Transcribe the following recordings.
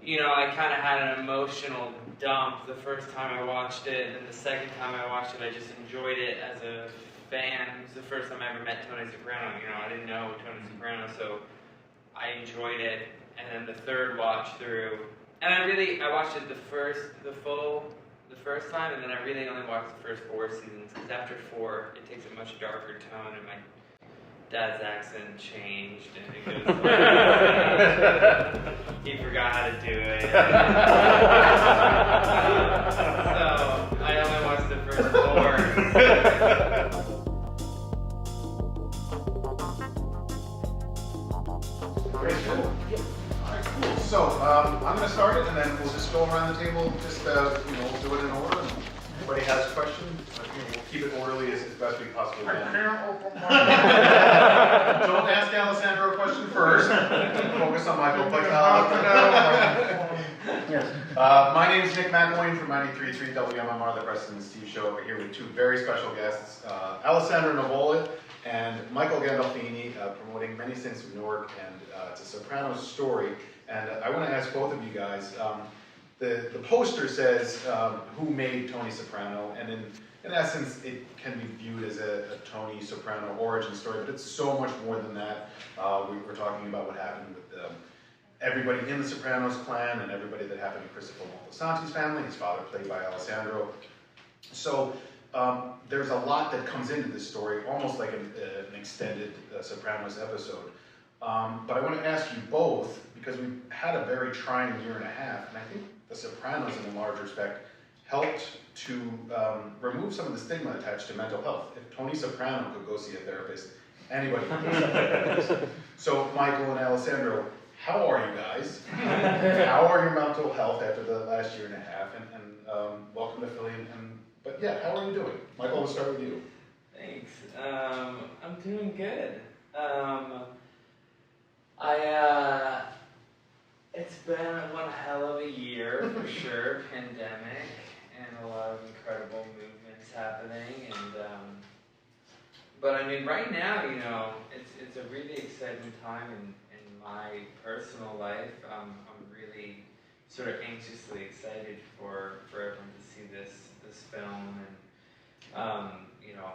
you know, I kind of had an emotional dump the first time I watched it, and then the second time I watched it, I just enjoyed it as a fan. It was the first time I ever met Tony Soprano. You know, I didn't know Tony Soprano, so I enjoyed it. And then the third watch through, and I watched it the first time, and then I really only watched the first 4 seasons, because after 4, it takes a much darker tone, and my dad's accent changed, and it goes like, he forgot how to do it. So I only watched the first 4. Very cool. Alright, cool. So I'm going to start it, and then we'll just go around the table, just we'll do it in order. Anybody has a question? We'll keep it orderly as best we possibly can. Don't ask Alessandro a question first. Focus on Michael. My name is Nick McElwain from 93.3 WMMR, the Preston and Steve Show. We're here with 2 very special guests, Alessandro Nivola and Michael Gandolfini, promoting Many Saints of Newark, and it's a Soprano story. And I want to ask both of you guys, the poster says who made Tony Soprano, and in essence it can be viewed as a Tony Soprano origin story, but it's so much more than that. We're talking about what happened with everybody in the Sopranos clan, and everybody that happened to Christopher Moltasanti's family, his father played by Alessandro. So there's a lot that comes into this story, almost like an extended Sopranos episode. But I want to ask you both, because we've had a very trying 1.5 years, and I think The Sopranos, in a large respect, helped to remove some of the stigma attached to mental health. If Tony Soprano could go see a therapist, anybody could go see a therapist. So, Michael and Alessandro, how are you guys? How are your mental health after the last 1.5 years? And welcome to Philly. But yeah, how are you doing? Michael, we'll start with you. Thanks. I'm doing good. It's been one hell of a year for sure. Pandemic and a lot of incredible movements happening, and but I mean, right now, you know, it's a really exciting time in my personal life. I'm really sort of anxiously excited for everyone to see this film, and you know,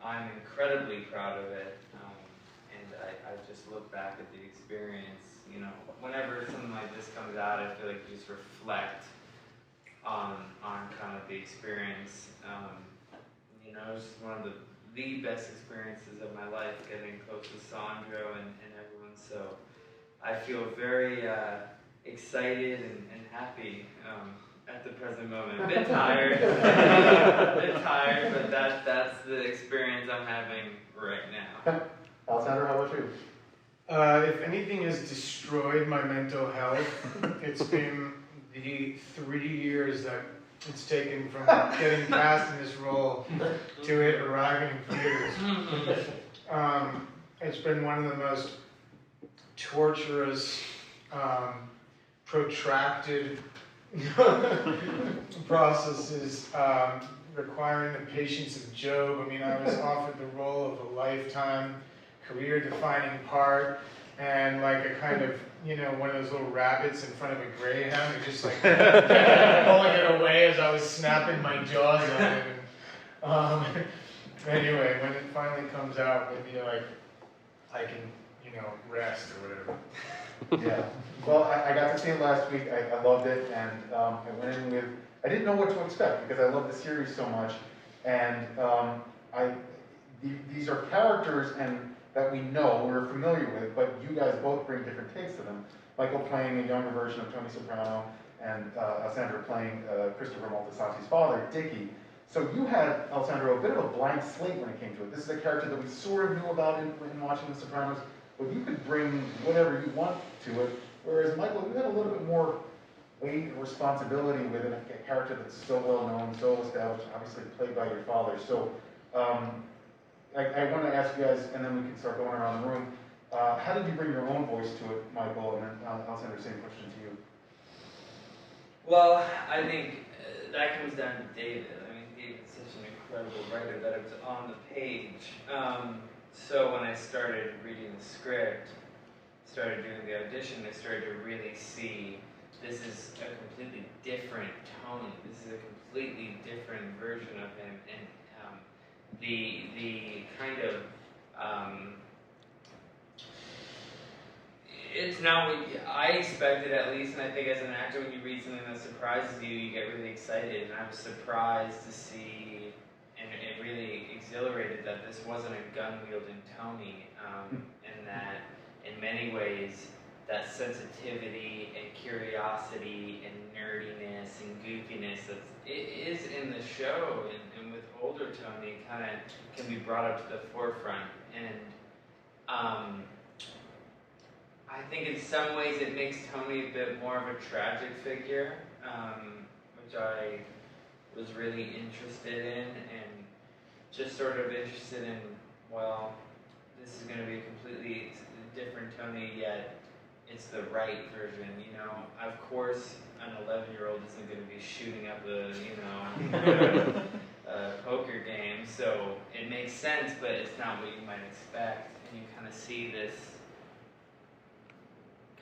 I'm incredibly proud of it, and I just look back at the experience. You know, whenever something like this comes out, I feel like you just reflect on kind of the experience. You know, it was one of the best experiences of my life, getting close with Sandro and everyone. So I feel very excited and happy at the present moment. A bit tired, but that's the experience I'm having right now. Alessandro, how about you? If anything has destroyed my mental health, it's been the 3 years that it's taken from getting cast in this role to it arriving in theaters. It's been one of the most torturous, protracted processes, requiring the patience of Job. I mean, I was offered the role of a lifetime, career-defining part, and like a kind of, you know, one of those little rabbits in front of a greyhound, who just like pulling it away as I was snapping my jaws on it. And, anyway, when it finally comes out, maybe like I can, you know, rest or whatever. Yeah. Well, I got to see it last week. I loved it, and I went in with, I didn't know what to expect because I love the series so much, and these are characters that we know, we're familiar with, but you guys both bring different takes to them. Michael playing a younger version of Tony Soprano, and Alessandro playing Christopher Moltasanti's father, Dicki. So you had, Alessandro, a bit of a blank slate when it came to it. This is a character that we sort of knew about in watching The Sopranos, but you could bring whatever you want to it, whereas Michael, you had a little bit more weight and responsibility with a character that's so well known, so established, obviously played by your father. So I want to ask you guys, and then we can start going around the room. How did you bring your own voice to it, Michael? And then I'll send the same question to you. Well, I think that comes down to David. I mean, David's such an incredible writer that it's on the page. So when I started reading the script, started doing the audition, I started to really see this is a completely different Tony. This is a completely different version of him, and the kind of it's not what I expected, at least, and I think as an actor, when you read something that surprises you, you get really excited, and I was surprised to see, and it really exhilarated that this wasn't a gun-wielding Tony, and that in many ways, that sensitivity and curiosity and nerdiness and goofiness it is in the show, and with older Tony, kind of can be brought up to the forefront, and I think in some ways it makes Tony a bit more of a tragic figure, which I was really interested in, and just sort of interested in, well, this is going to be a completely different Tony, yet it's the right version, you know. Of course, an 11-year-old isn't going to be shooting up a poker game, so it makes sense, but it's not what you might expect, and you kind of see this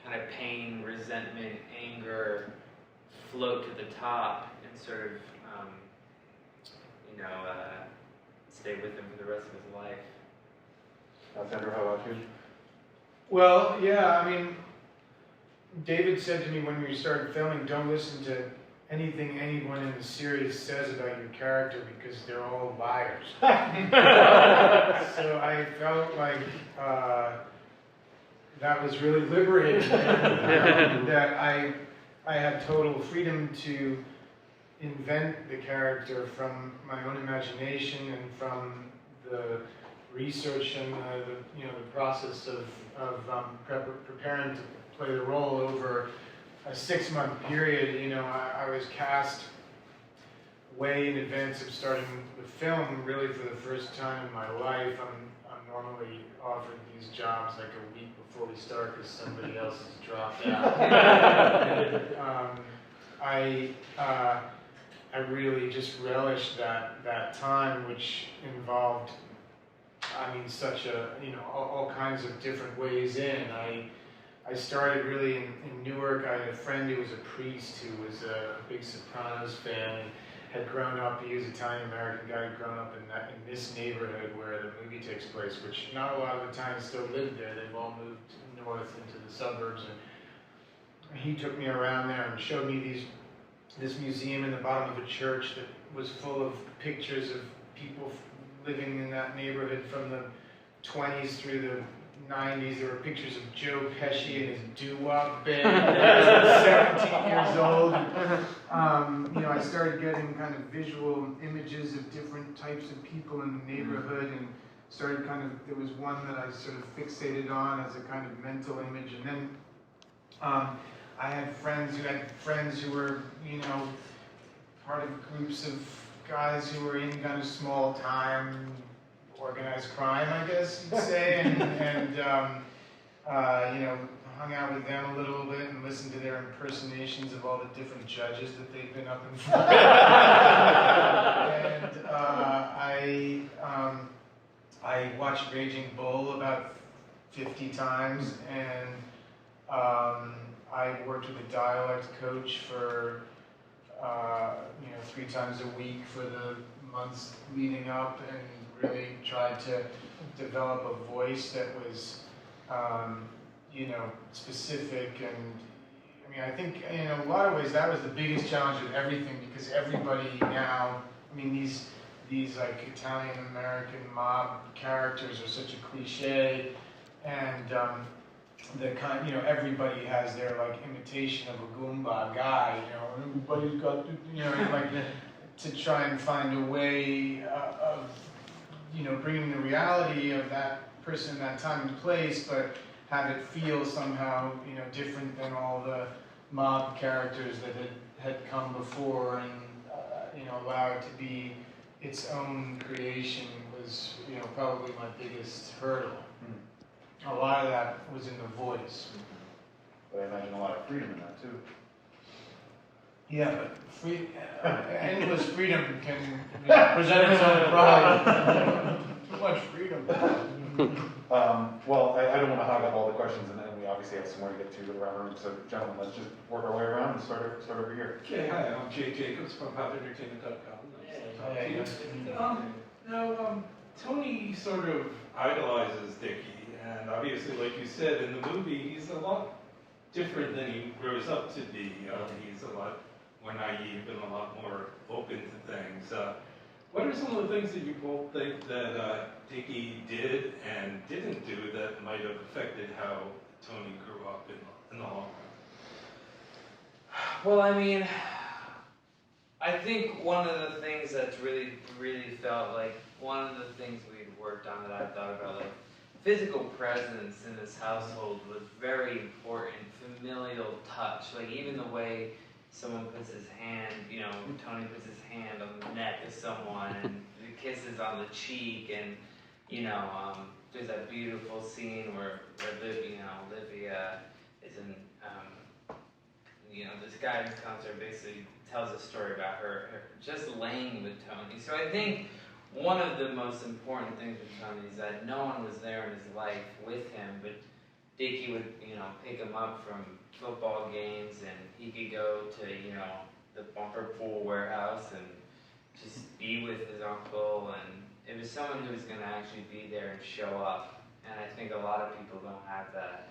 kind of pain, resentment, anger float to the top and sort of, stay with him for the rest of his life. Alessandro, how about you? Well, yeah, I mean, David said to me when we started filming, don't listen to anything anyone in the series says about your character because they're all liars. So I felt like that was really liberating, and that I had total freedom to invent the character from my own imagination and from the research and the process of preparing to play the role over a 6-month period. You know, I was cast way in advance of starting the film, really for the first time in my life. I'm normally offered these jobs like a week before we start because somebody else has dropped out. And, I really just relished that time, which involved, such a, all kinds of different ways in. I started really in Newark. I had a friend who was a priest who was a big Sopranos fan and had grown up. He was an Italian-American guy who'd grown up in this neighborhood where the movie takes place, which not a lot of Italians still live there. They've all moved north into the suburbs. And he took me around there and showed me this museum in the bottom of a church that was full of pictures of people living in that neighborhood from the 20s through the 90s. There were pictures of Joe Pesci and his doo-wop band when he was 17 years old. And, I started getting kind of visual images of different types of people in the neighborhood, and started there was one that I sort of fixated on as a kind of mental image. And then I had friends who were, part of groups of guys who were in kind of small time organized crime, I guess you'd say, and hung out with them a little bit and listened to their impersonations of all the different judges that they've been up in front of. And I watched Raging Bull about 50 times, and I worked with a dialect coach for 3 times a week for the months leading up, and really tried to develop a voice that was, specific. And I think in a lot of ways that was the biggest challenge of everything, because everybody now, these like Italian American mob characters are such a cliche, and everybody has their like imitation of a Goomba guy, everybody's got to try and find a way of bringing the reality of that person, that time and place, but have it feel somehow different than all the mob characters that had come before, and allow it to be its own creation was probably my biggest hurdle. A lot of that was in the voice. But I imagine a lot of freedom in that too. Yeah, but endless freedom can present its own problem. Too much freedom. Well, I don't want to hog up all the questions, and then we obviously have some more to get to around. So, gentlemen, let's just work our way around and start over here. Okay, hi, I'm Jay Jacobs from PopEntertainment.com. Tony sort of idolizes Dickie, and obviously, like you said, in the movie, he's a lot different than he grows up to be. He's a lot more naive and a lot more open to things. What are some of the things that you both think that Dickie did and didn't do that might have affected how Tony grew up in the long run? Well, I mean, I think one of the things that's really felt like one of the things we'd worked on that I thought about, like physical presence in this household was very important. Familial touch, like even the way someone puts his hand, you know, Tony puts his hand on the neck of someone and kisses on the cheek, and you know, there's that beautiful scene where Olivia is in, you know, this guidance counselor basically tells a story about her just laying with Tony. So I think one of the most important things with Tony is that no one was there in his life with him, but Dickie would, you know, pick him up from football games, and he could go to, you know, the bumper pool warehouse and just be with his uncle, and it was someone who was going to actually be there and show up. And I think a lot of people don't have that,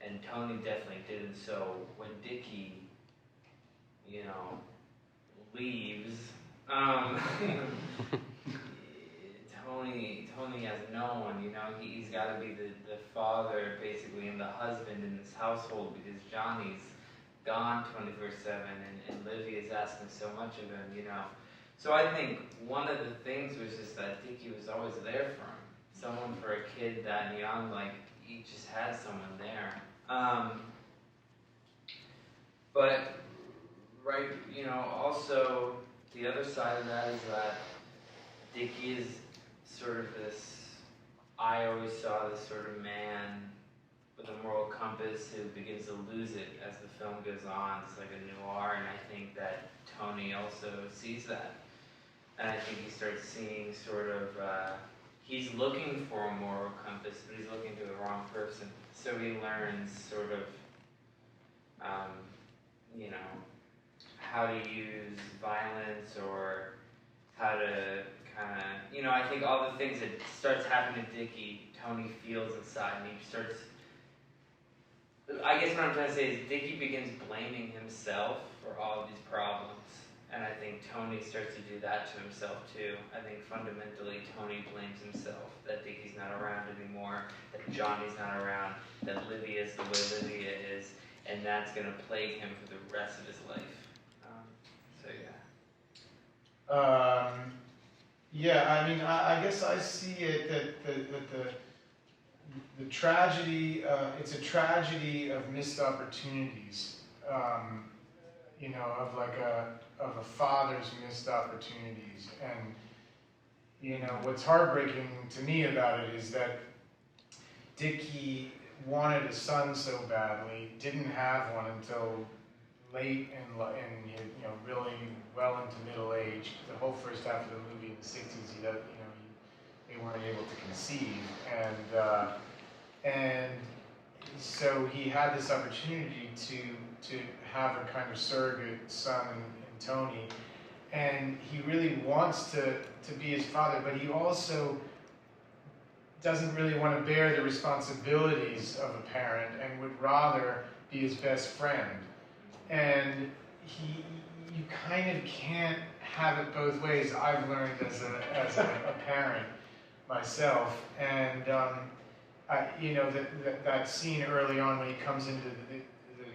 and Tony definitely didn't. So when Dickie, you know, leaves, Tony has no one, you know, he's got to be the father, basically, and the husband in this household, because Johnny's gone 24/7, and Livia's asking so much of him, you know. So I think one of the things was just that Dickie was always there for him. Someone for a kid that young, like, he just had someone there. But, right, you know, also, the other side of that is that Dickie is sort of this, I always saw this sort of man with a moral compass who begins to lose it as the film goes on. It's like a noir, and I think that Tony also sees that. And I think he starts seeing sort of, he's looking for a moral compass, but he's looking to the wrong person. So he learns sort of, you know, how to use violence, or how to kind of, you know, I think all the things that starts happening to Dickie, Tony feels inside, and he starts, I guess what I'm trying to say is Dickie begins blaming himself for all of these problems. And I think Tony starts to do that to himself too. I think fundamentally Tony blames himself, that Dickie's not around anymore, that Johnny's not around, that Livia's the way Livia is, and that's going to plague him for the rest of his life. So yeah. Yeah, I mean, I guess I see it that the tragedy, it's a tragedy of missed opportunities, you know, of a father's missed opportunities. And, you know, what's heartbreaking to me about it is that Dickie wanted a son so badly, didn't have one until late in you know, really well into middle age. The whole first half of the movie in the 60s, they weren't able to conceive, and so he had this opportunity to have a kind of surrogate son in Tony, and he really wants to be his father, but he also doesn't really want to bear the responsibilities of a parent and would rather be his best friend. And you kind of can't have it both ways. I've learned as a parent myself, and you know, that scene early on when he comes into the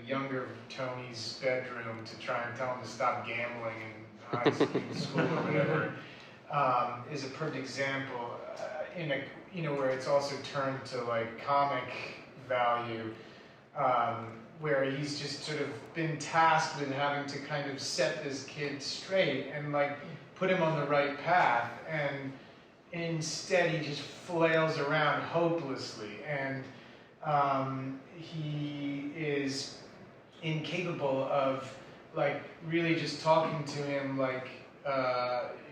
younger Tony's bedroom to try and tell him to stop gambling in high school or whatever, is a perfect example in a, you know, where it's also turned to like comic value, where he's just sort of been tasked with having to kind of set this kid straight and like put him on the right path, and instead he just flails around hopelessly, and he is incapable of like really just talking to him like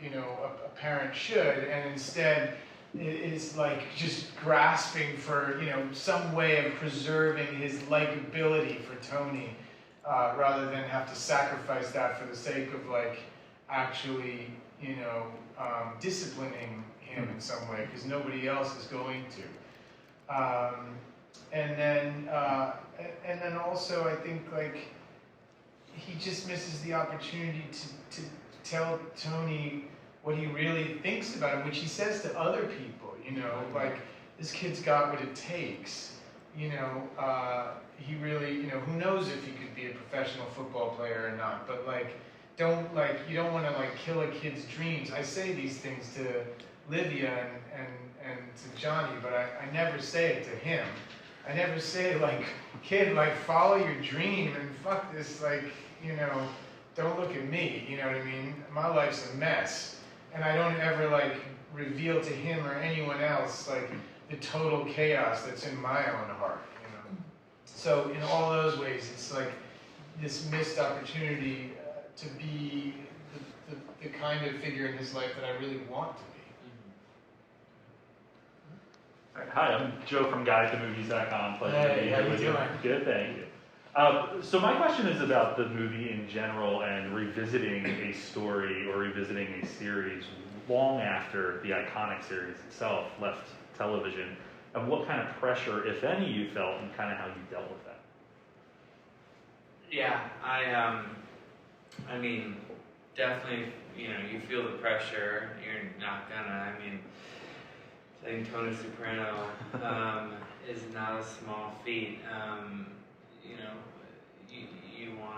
you know, a parent should, and instead is like just grasping for, you know, some way of preserving his likability for Tony, rather than have to sacrifice that for the sake of like actually, you know, disciplining him in some way, because nobody else is going to. And then also I think like he just misses the opportunity to tell Tony what he really thinks about him, which he says to other people, you know, like, this kid's got what it takes, you know, he really, you know, who knows if he could be a professional football player or not, but like, you don't want to like kill a kid's dreams. I say these things to Livia and to Johnny, but I never say it to him. I never say like, kid, like, follow your dream and fuck this, like, you know, don't look at me, you know what I mean? My life's a mess. And I don't ever like reveal to him or anyone else like the total chaos that's in my own heart, you know. So in all those ways, it's like this missed opportunity to be the kind of figure in his life that I really want to be. Hi, I'm Joe from GuideToMovies.com. Pleasure to be Hey, here how with you you. doing? Good, thank you. So my question is about the movie in general and revisiting a story or revisiting a series long after the iconic series itself left television, and what kind of pressure, if any, you felt and kind of how you dealt with that. Yeah, I mean, definitely, you know, you feel the pressure. You're not gonna, I mean, playing Tony Soprano is not a small feat. You know,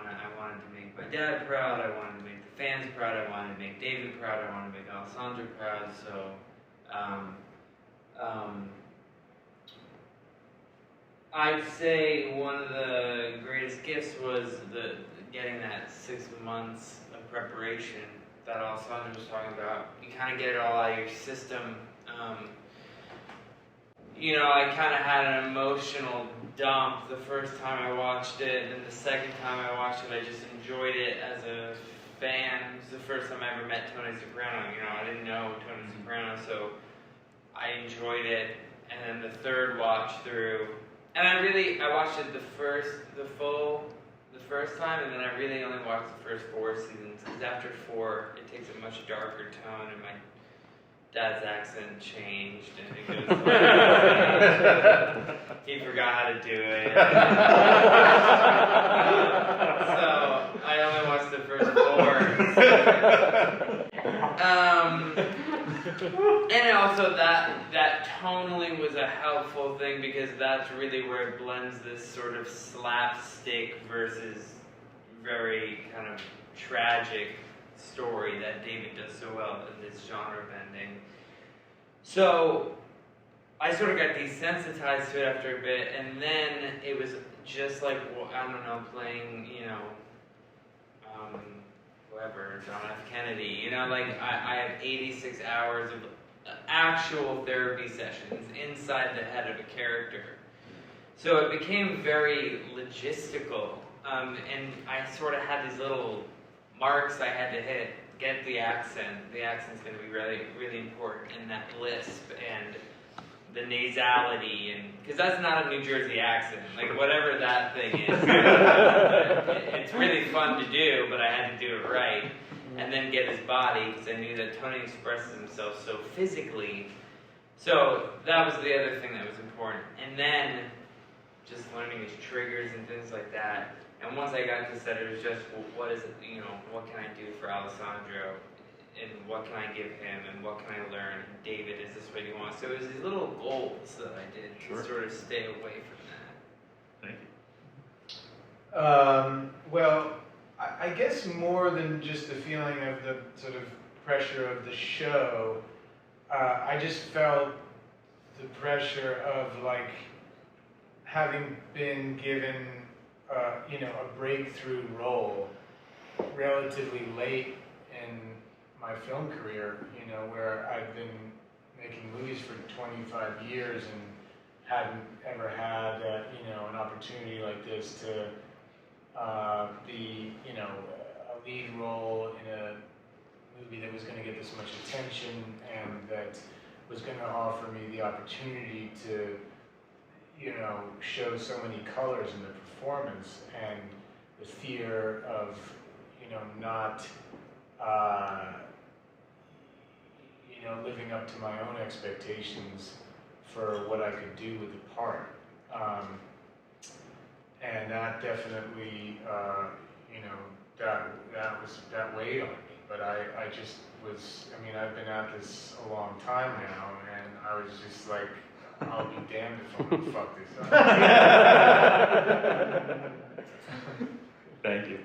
I wanted to make my dad proud, I wanted to make the fans proud, I wanted to make David proud, I wanted to make Alessandro proud, so, I'd say one of the greatest gifts was getting that 6 months of preparation that Alessandro was talking about. You kind of get it all out of your system. You know, I kind of had an emotional dump the first time I watched it, and the second time I watched it, I just enjoyed it as a fan. It was the first time I ever met Tony Soprano. You know, I didn't know Tony Soprano, so I enjoyed it. And then the third watch through, and I watched it the first time, and then I really only watched the first 4 seasons, because after 4, it takes a much darker tone, and my dad's accent changed, and it goes like, he forgot how to do it. So I only watched the first 4. And also that tonally was a helpful thing, because that's really where it blends this sort of slapstick versus very kind of tragic story that David does so well in this genre bending. So I sort of got desensitized to it after a bit, and then it was just like, well, I don't know, playing, you know, whoever, John F. Kennedy, you know, like I have 86 hours of actual therapy sessions inside the head of a character. So it became very logistical, and I sort of had these little marks I had to hit. Get the accent. The accent's going to be really, really important, and that lisp and the nasality, and because that's not a New Jersey accent, like whatever that thing is. It's really fun to do, but I had to do it right, and then get his body, because I knew that Tony expresses himself so physically. So that was the other thing that was important, and then just learning his triggers and things like that. And once I got to set, it was just, well, what is it, you know, what can I do for Alessandro? And what can I give him? And what can I learn? And David, is this what you want? So it was these little goals that I did to sort of stay away from that. Thank you. Well, I guess more than just the feeling of the sort of pressure of the show, I just felt the pressure of like having been given you know, a breakthrough role relatively late in my film career, you know, where I've been making movies for 25 years and hadn't ever had, you know, an opportunity like this to be, you know, a lead role in a movie that was going to get this much attention, and that was going to offer me the opportunity to, show so many colors in the performance, and the fear of, not, living up to my own expectations for what I could do with the part. And that definitely, that weighed on me. But I just was, I've been at this a long time now, and I was just like, I'll be damned if I'm gonna fuck this up. Thank you.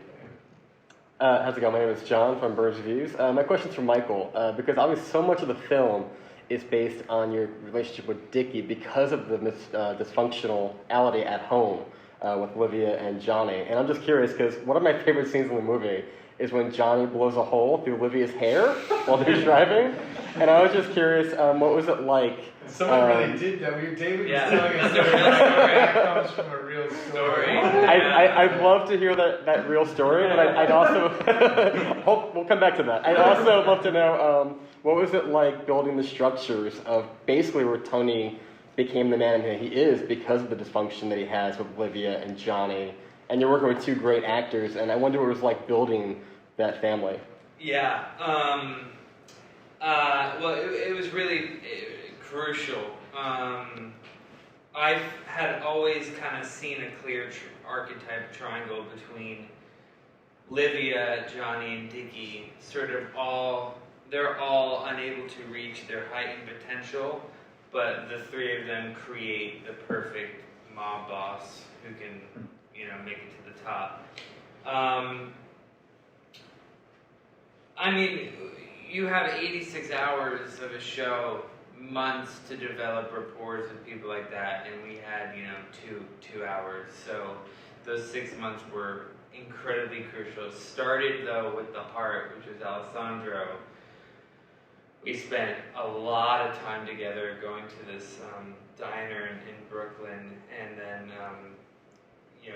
How's it going? My name is John from Birds Reviews. My question's for Michael, because obviously so much of the film is based on your relationship with Dicki because of the dysfunctionality at home with Olivia and Johnny. And I'm just curious, because one of my favorite scenes in the movie is when Johnny blows a hole through Olivia's hair while they're driving. And I was just curious, what was it like? Someone really did that. David was telling us that's a real story. that comes from a real story. I'd love to hear that real story, but I'd also we'll come back to that. I'd also love to know what was it like building the structures of basically where Tony became the man that he is because of the dysfunction that he has with Olivia and Johnny, and you're working with two great actors, and I wonder what it was like building that family. Yeah. Well, it was really crucial. I had always kind of seen a clear archetype triangle between Livia, Johnny, and Dicki. They're all unable to reach their heightened potential, but the three of them create the perfect mob boss who can, make it to the top. You have 86 hours of a show, months to develop rapport with people like that, and we had, 2 hours. So those 6 months were incredibly crucial. It started, though, with the heart, which was Alessandro. We spent a lot of time together going to this diner in Brooklyn, and then,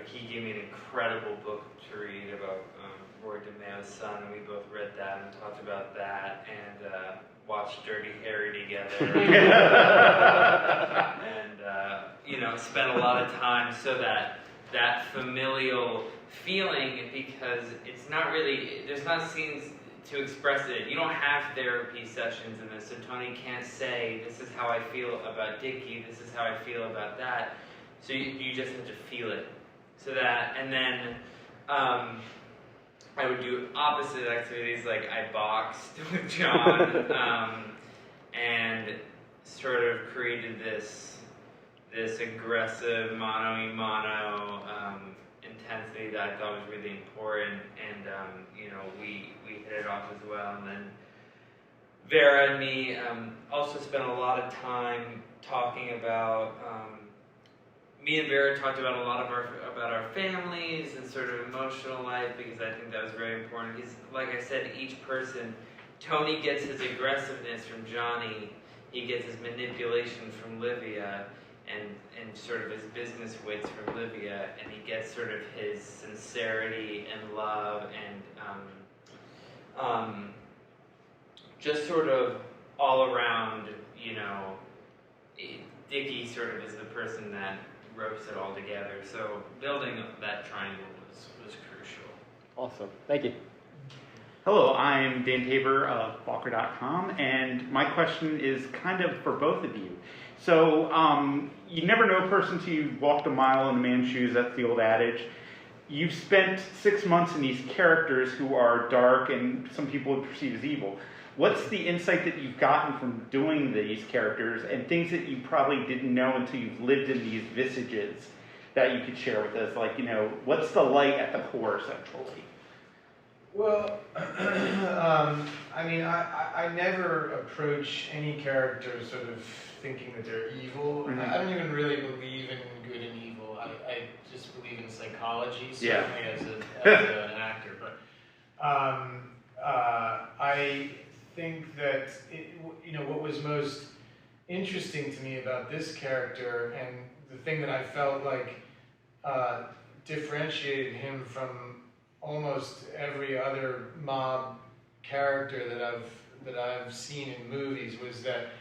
he gave me an incredible book to read about Roy DeMeo's son, and we both read that and talked about that, and watched Dirty Harry together, and spent a lot of time so that familial feeling, because it's not really, there's not scenes to express it. You don't have therapy sessions in this, so Tony can't say, this is how I feel about Dicki, this is how I feel about that. So you just have to feel it. So that, and then I would do opposite activities, like I boxed with John, and sort of created this aggressive mano-a-mano intensity that I thought was really important, and we hit it off as well. And then Vera and me also spent a lot of time talking about. Me and Vera talked about a lot about our families and sort of emotional life, because I think that was very important. Because, like I said, each person, Tony gets his aggressiveness from Johnny, he gets his manipulation from Livia, and sort of his business wits from Livia, and he gets sort of his sincerity and love and just sort of all around, Dicki sort of is the person that ropes it all together. So building that triangle was crucial. Awesome. Thank you. Hello, I'm Dan Tabor of Walker.com, and my question is kind of for both of you. So, you never know a person till you've walked a mile in a man's shoes, that's the old adage. You've spent 6 months in these characters who are dark and some people would perceive as evil. What's the insight that you've gotten from doing these characters, and things that you probably didn't know until you've lived in these visages that you could share with us? Like, what's the light at the core, essentially? Well, I never approach any character sort of thinking that they're evil. Mm-hmm. I don't even really believe in good and evil. I just believe in psychology, certainly as an actor. But I think that what was most interesting to me about this character, and the thing that I felt like differentiated him from almost every other mob character that I've seen in movies, was that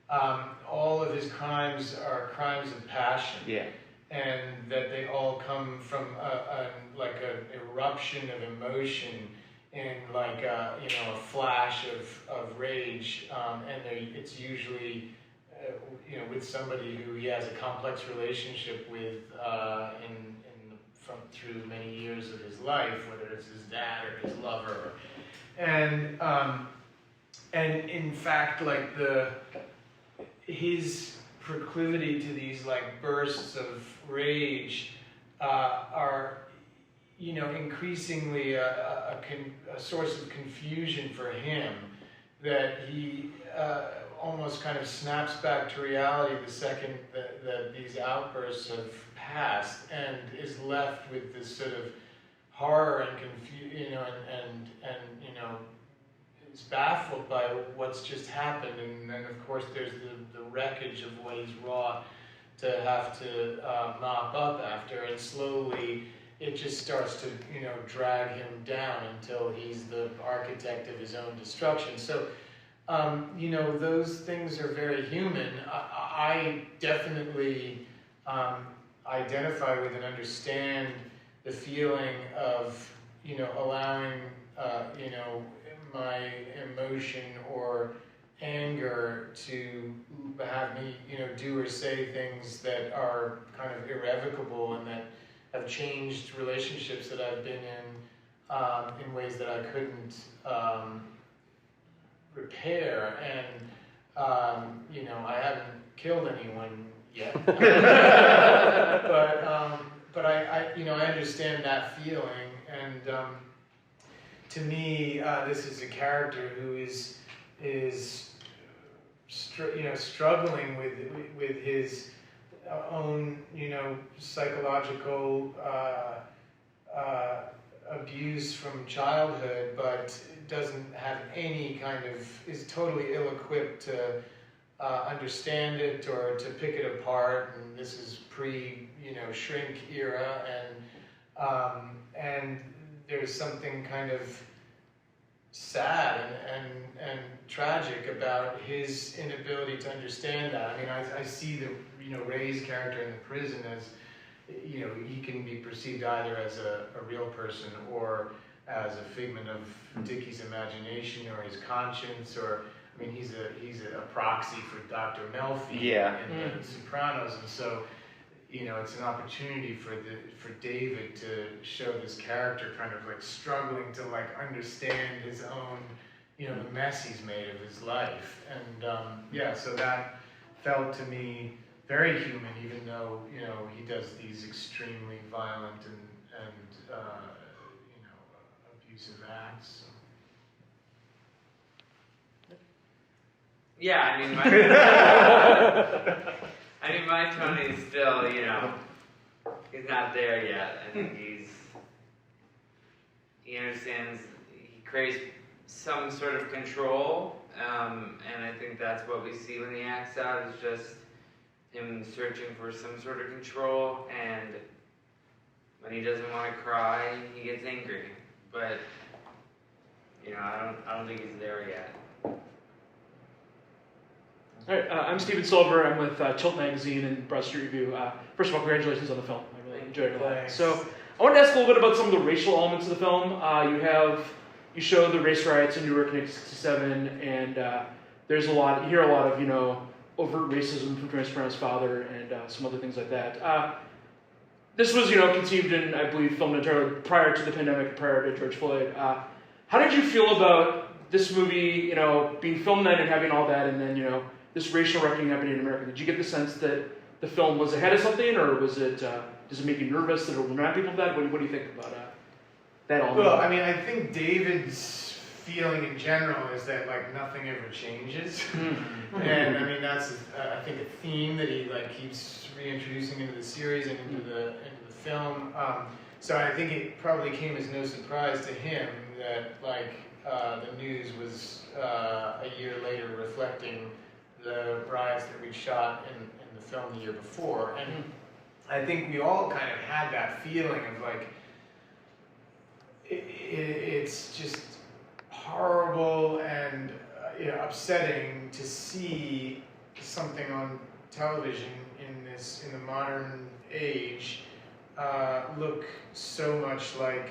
all of his crimes are crimes of passion. Yeah. And that they all come from like an eruption of emotion and like a flash of rage, and it's usually with somebody who he has a complex relationship with through many years of his life, whether it's his dad or his lover, and in fact like his proclivity to these like bursts of rage are increasingly a source of confusion for him, that he almost kind of snaps back to reality the second that these outbursts have passed, and is left with this sort of horror and confusion, and is baffled by what's just happened, and then of course there's the wreckage of what he's wrought to have to mop up after, and slowly it just starts to drag him down until he's the architect of his own destruction. So those things are very human. I definitely identify with and understand the feeling of allowing my emotion or anger to have me do or say things that are kind of irrevocable and that have changed relationships that I've been in ways that I couldn't repair. And I haven't killed anyone yet, but I understand that feeling, and to me, this is a character who is struggling with his own psychological abuse from childhood, but doesn't have any is totally ill-equipped to understand it or to pick it apart. And this is pre-shrink era, and there's something kind of sad and tragic about his inability to understand that. I mean, I see the Ray's character in the prison as he can be perceived either as a real person or as a figment of Dicky's imagination or his conscience, or I mean, he's a proxy for Dr. Melfi in the Sopranos, and so it's an opportunity for David to show this character kind of like struggling to like understand his own the mess he's made of his life, and so that felt to me very human, even though he does these extremely violent and abusive acts. Yeah, I mean, my Tony's still, he's not there yet. I think he understands, he craves some sort of control, and I think that's what we see when he acts out, is just him searching for some sort of control, and when he doesn't want to cry, he gets angry. But, I don't think he's there yet. All right, I'm Steven Silver. I'm with Tilt Magazine and Broad Street Review. First of all, congratulations on the film. I really enjoyed it a lot. So I wanted to ask a little bit about some of the racial elements of the film. You show the race riots in Newark in 1967, and you hear a lot of overt racism from Tony Soprano's father and some other things like that. This was conceived and I believe filmed entirely prior to the pandemic, prior to George Floyd. How did you feel about this movie, being filmed then and having all that, and then this racial reckoning happening in America? Did you get the sense that the film was ahead of something, or was it? Does it make you nervous that it will remind people of that? What do you think about that element? Well, I mean, I think David's feeling in general is that like nothing ever changes, and I mean that's I think a theme that he like keeps reintroducing into the series and into the film. So I think it probably came as no surprise to him that like the news was a year later reflecting the riots that we'd shot in the film the year before, and I think we all kind of had that feeling of like it's just horrible and upsetting to see something on television in the modern age look so much like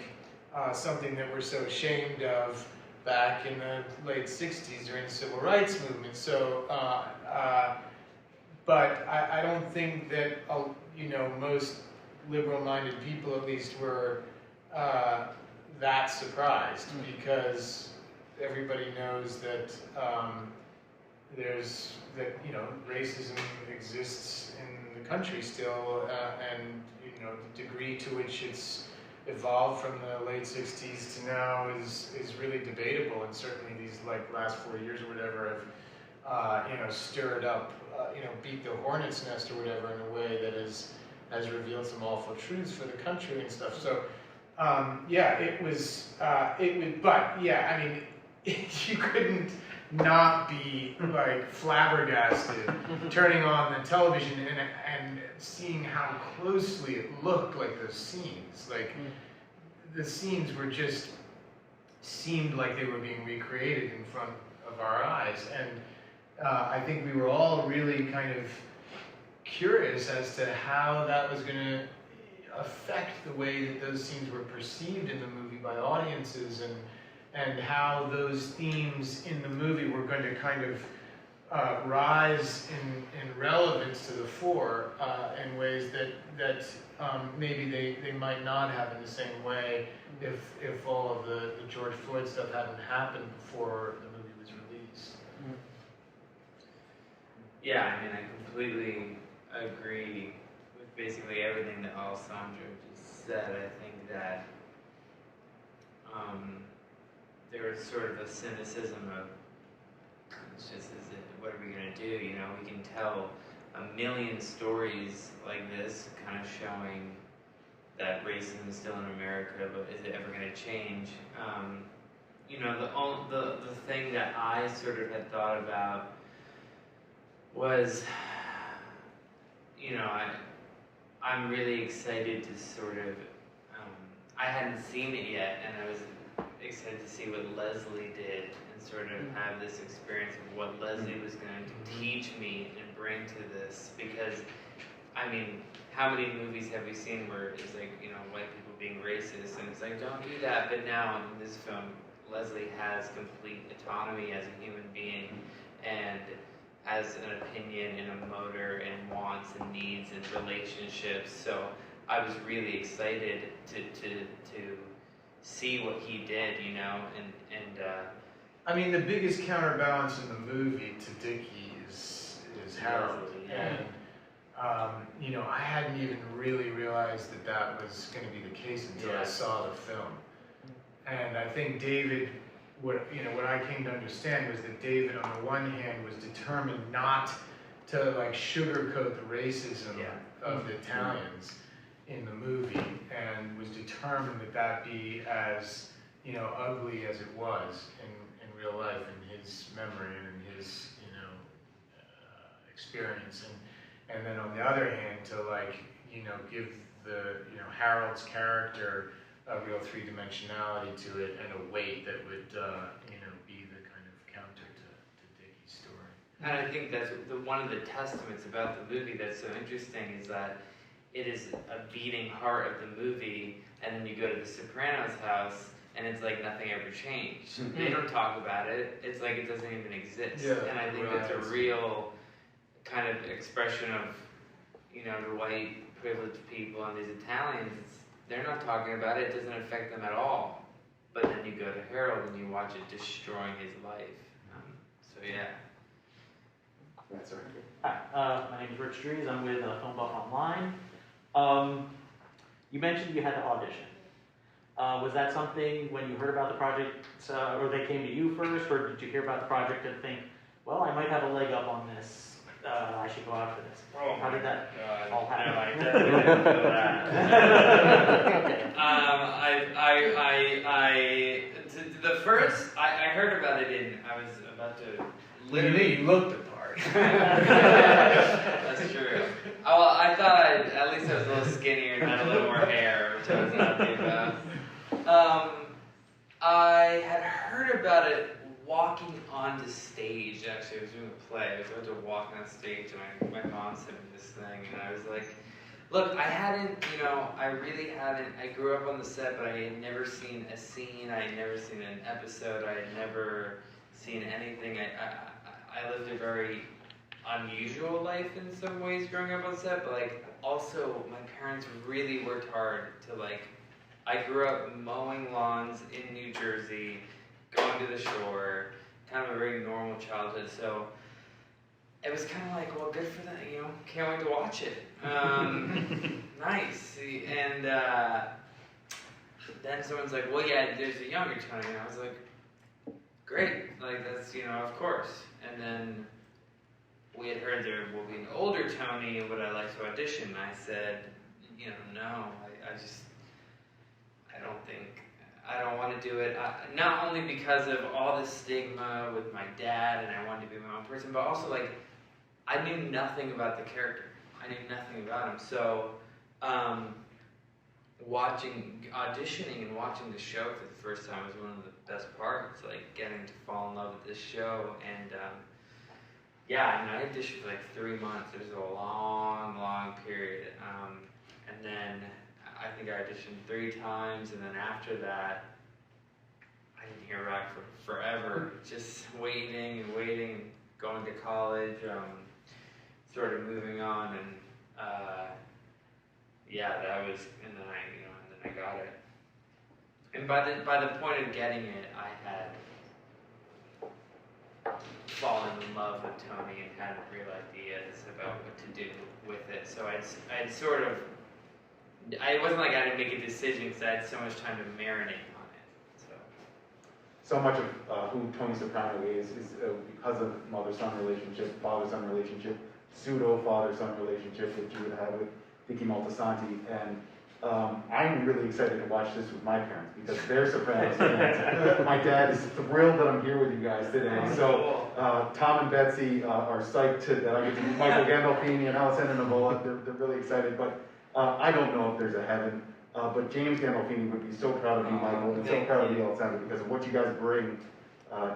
something that we're so ashamed of back in the late 60s during the civil rights movement. So, but I don't think that, most liberal-minded people at least were that surprised, because everybody knows that racism exists in the country still, and the degree to which it's evolved from the late 60s to now is really debatable, and certainly these last 4 years or whatever have stirred up, beat the hornet's nest or whatever in a way that has revealed some awful truths for the country and stuff. So it was, but yeah, I mean, you couldn't not be flabbergasted turning on the television and seeing how closely it looked like those scenes. The scenes were just seemed like they were being recreated in front of our eyes, and I think we were all really kind of curious as to how that was going to affect the way that those scenes were perceived in the movie by audiences, and how those themes in the movie were going to kind of rise in relevance to the fore in ways that maybe they might not have in the same way if all of the George Floyd stuff hadn't happened before the movie was released. Yeah, I mean, I completely agree with basically everything that Alessandro just said. I think that there was sort of a cynicism of, it's just, what are we going to do? We can tell a million stories like this, kind of showing that racism is still in America, but is it ever going to change? The thing that I sort of had thought about was, I'm really excited to sort of, I hadn't seen it yet, and I was excited to see what Leslie did and sort of have this experience of what Leslie was going to teach me and bring to this, because, I mean, how many movies have we seen where it's white people being racist, and it's don't do that, but now in this film, Leslie has complete autonomy as a human being, and has an opinion and a motor and wants and needs and relationships. So I was really excited to see what he did, I mean, the biggest counterbalance in the movie to Dicki is Harold, and I hadn't even really realized that was going to be the case until I saw the film. And I think David, what I came to understand was that David, on the one hand, was determined not to sugarcoat the racism of the Italians in the movie, and was determined that be as ugly as it was in real life, in his memory and in his experience, and then on the other hand to give the Harold's character a real three-dimensionality to it and a weight that would be the kind of counter to Dicky's story. And I think that's one of the testaments about the movie that's so interesting, is that it is a beating heart of the movie, and then you go to the Sopranos house, and it's like nothing ever changed. Mm-hmm. They don't talk about it. It's like it doesn't even exist. Yeah, and I think that's a real kind of expression of, the white privileged people and these Italians. They're not talking about it. It doesn't affect them at all. But then you go to Harold and you watch it destroying his life. So yeah. That's right. Hi, my name is Rich Dries. I'm with Film Buff Online. You mentioned you had to audition. Was that something when you heard about the project, or they came to you first, or did you hear about the project and think, well, I might have a leg up on this, I should go out for this? Oh, how did that all happen? No, I definitely didn't feel that. The first, I heard about it I was about to literally looked the part. That's true. Well, I thought at least I was a little skinnier and had a little more hair, which I was happy about. I had heard about it walking onto stage. Actually, I was doing a play. I was about to walk on stage, and my mom sent me this thing, and I was like, look, I really hadn't. I grew up on the set, but I had never seen a scene. I had never seen an episode. I had never seen anything. I lived a very unusual life in some ways growing up on set, but like also my parents really worked hard to like. I grew up mowing lawns in New Jersey, going to the shore, kind of a very normal childhood. So it was kind of like, well, good for them, can't wait to watch it. Nice. And then someone's like, well, yeah, there's a younger Tony. And I was like, great. Like, that's, of course. And then we had heard there will be an older Tony, would I like to audition? And I said, no, I don't want to do it. Not only because of all the stigma with my dad and I wanted to be my own person, but also like, I knew nothing about the character. I knew nothing about him. So, auditioning and watching the show for the first time was one of the best parts, like getting to fall in love with this show. And I auditioned for like 3 months. It was a long, long period. And then I think I auditioned 3 times, and then after that, I didn't hear back for forever. Just waiting and waiting, going to college, sort of moving on, and that was, and then I got it. And by the point of getting it, I had fallen in love with Tony and had real ideas about what to do with it. So I'd sort of. It wasn't like I had to make a decision because I had so much time to marinate on it. So much of who Tony Soprano is because of mother-son relationship, father-son relationship, pseudo-father-son relationship that you would have with Dicki Moltasanti. And I'm really excited to watch this with my parents because they're Sopranos fans. My dad is thrilled that I'm here with you guys today. So Tom and Betsy are psyched that I get to meet Michael Gandolfini and Alessandro Nivola. They're really excited. But I don't know if there's a heaven, but James Gandolfini would be so proud of you, Michael, and so proud of you, Alessandro, because of what you guys bring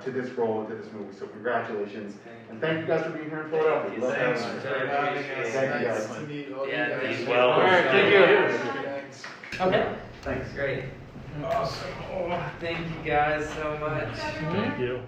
to this role, to this movie. So congratulations, and thank you guys for being here in Philadelphia. Thanks for having us. Thank you guys. Nice to meet all you Yeah, guys. thank you. Well, All right, thank you. Thanks. Okay. Thanks. Great. Awesome. Thank you guys so much. Thank you.